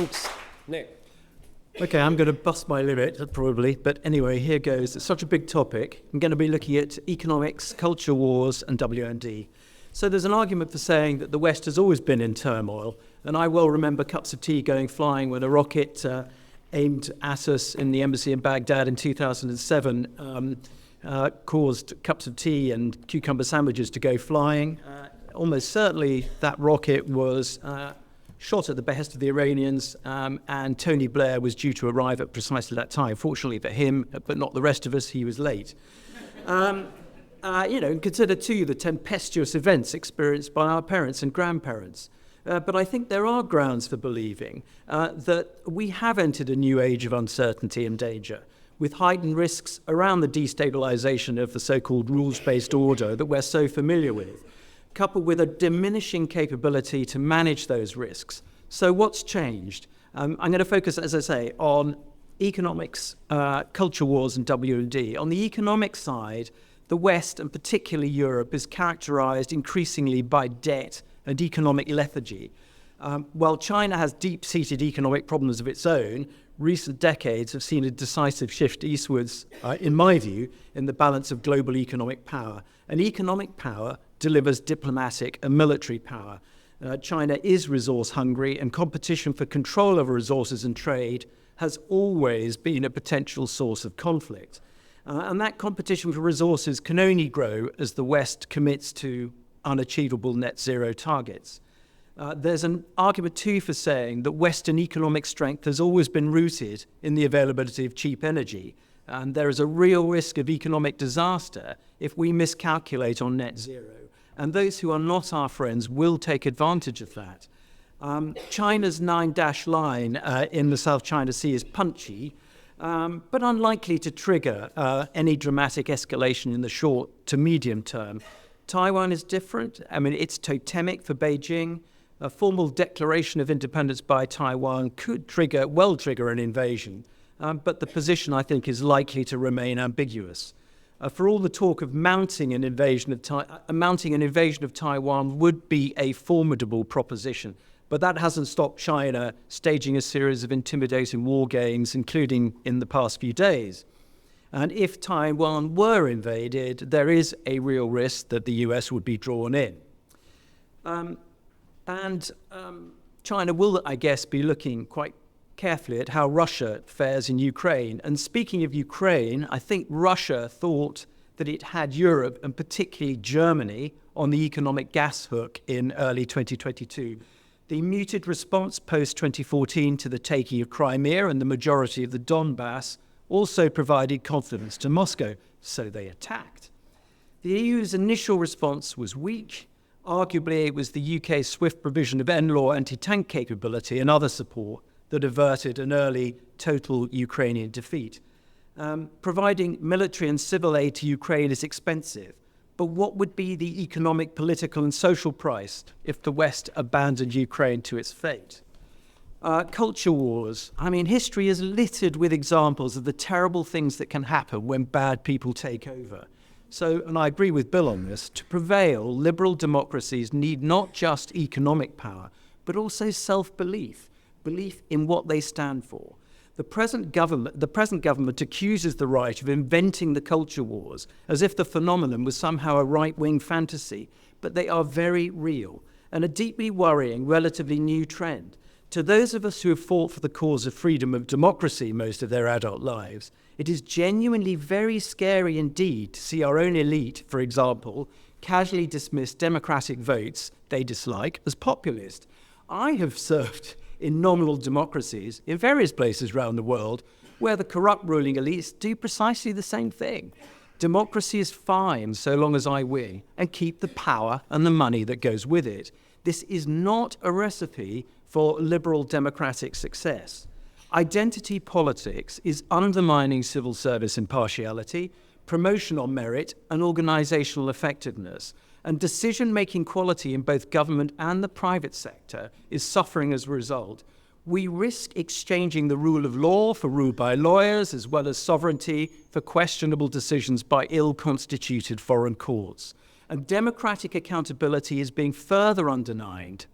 Thanks, Nick. Okay, I'm going to bust my limit, probably, but anyway, here goes. It's such a big topic. I'm going to be looking at economics, culture wars, and WMD. So there's an argument for saying that the West has always been in turmoil, and I well remember cups of tea going flying when a rocket aimed at us in the embassy in Baghdad in 2007 caused cups of tea and cucumber sandwiches to go flying. Almost certainly that rocket was shot at the behest of the Iranians, and Tony Blair was due to arrive at precisely that time. Fortunately for him, but not the rest of us, he was late. Consider too the tempestuous events experienced by our parents and grandparents. But I think there are grounds for believing that we have entered a new age of uncertainty and danger, with heightened risks around the destabilization of the so-called rules-based order that we're so familiar with, coupled with a diminishing capability to manage those risks. So what's changed? I'm going to focus, as I say, on economics, culture wars, and WMD. On the economic side, the West, and particularly Europe, is characterized increasingly by debt and economic lethargy. While China has deep-seated economic problems of its own, recent decades have seen a decisive shift eastwards, in my view, in the balance of global economic power. And economic power delivers diplomatic and military power. China is resource hungry, and competition for control over resources and trade has always been a potential source of conflict. And that competition for resources can only grow as the West commits to unachievable net zero targets. There's an argument too for saying that Western economic strength has always been rooted in the availability of cheap energy, and there is a real risk of economic disaster if we miscalculate on net zero. And those who are not our friends will take advantage of that. China's 9-dash line in the South China Sea is punchy, but unlikely to trigger any dramatic escalation in the short to medium term. Taiwan is different. I mean, it's totemic for Beijing. A formal declaration of independence by Taiwan could trigger an invasion, but the position, I think, is likely to remain ambiguous. For all the talk of mounting an invasion of Taiwan would be a formidable proposition, but that hasn't stopped China staging a series of intimidating war games, including in the past few days. And if Taiwan were invaded, there is a real risk that the US would be drawn in. China will, I guess, be looking quite carefully at how Russia fares in Ukraine. And speaking of Ukraine, I think Russia thought that it had Europe, and particularly Germany, on the economic gas hook in early 2022. The muted response post-2014 to the taking of Crimea and the majority of the Donbass also provided confidence to Moscow, so they attacked. The EU's initial response was weak. Arguably, it was the UK's swift provision of NLAW anti-tank capability and other support that averted an early total Ukrainian defeat. Providing military and civil aid to Ukraine is expensive, but what would be the economic, political, and social price if the West abandoned Ukraine to its fate? Culture wars. I mean, history is littered with examples of the terrible things that can happen when bad people take over. So, and I agree with Bill on this, to prevail, liberal democracies need not just economic power, but also self-belief, belief in what they stand for. The present government accuses the right of inventing the culture wars as if the phenomenon was somehow a right-wing fantasy, but they are very real and a deeply worrying, relatively new trend. To those of us who have fought for the cause of freedom of democracy most of their adult lives, it is genuinely very scary indeed to see our own elite, for example, casually dismiss democratic votes they dislike as populist. I have served in nominal democracies in various places around the world where the corrupt ruling elites do precisely the same thing. Democracy is fine so long as I win and keep the power and the money that goes with it. This is not a recipe for liberal democratic success. Identity politics is undermining civil service impartiality, promotion on merit, and organizational effectiveness. And decision-making quality in both government and the private sector is suffering as a result. We risk exchanging the rule of law for rule by lawyers, as well as sovereignty for questionable decisions by ill-constituted foreign courts. And democratic accountability is being further undermined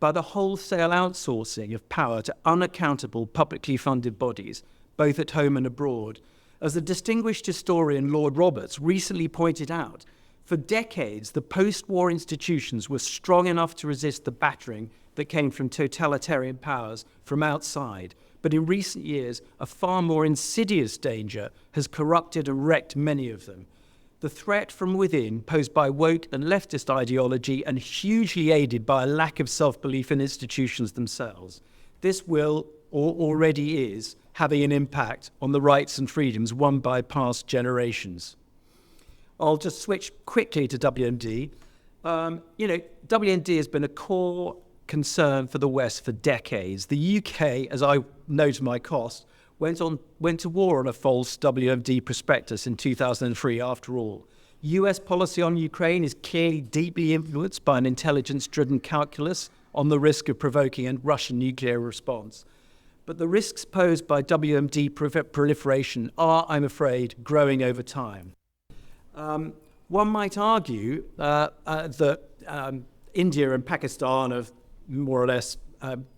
by the wholesale outsourcing of power to unaccountable publicly funded bodies, both at home and abroad. As the distinguished historian Lord Roberts recently pointed out, for decades the post-war institutions were strong enough to resist the battering that came from totalitarian powers from outside. But in recent years, a far more insidious danger has corrupted and wrecked many of them. The threat from within, posed by woke and leftist ideology and hugely aided by a lack of self-belief in institutions themselves. This will, or already is, having an impact on the rights and freedoms won by past generations. I'll just switch quickly to WMD. WMD has been a core concern for the West for decades. The UK, as I know to my cost, went to war on a false WMD prospectus in 2003 after all. US policy on Ukraine is clearly deeply influenced by an intelligence-driven calculus on the risk of provoking a Russian nuclear response. But the risks posed by WMD proliferation are, I'm afraid, growing over time. One might argue that India and Pakistan have more or less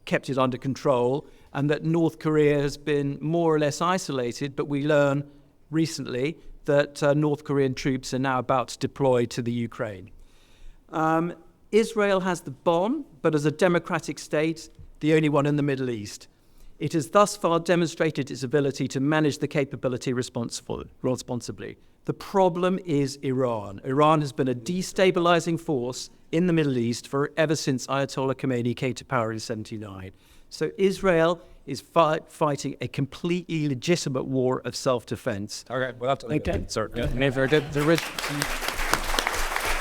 kept it under control, and that North Korea has been more or less isolated, but we learn recently that North Korean troops are now about to deploy to the Ukraine. Israel has the bomb, but as a democratic state, the only one in the Middle East. It has thus far demonstrated its ability to manage the capability responsibly. The problem is Iran. Iran has been a destabilizing force in the Middle East ever since Ayatollah Khomeini came to power in 1979. So Israel is fighting a completely legitimate war of self-defense. Okay, we'll have to leave it. Okay. Sir. Yeah, very good.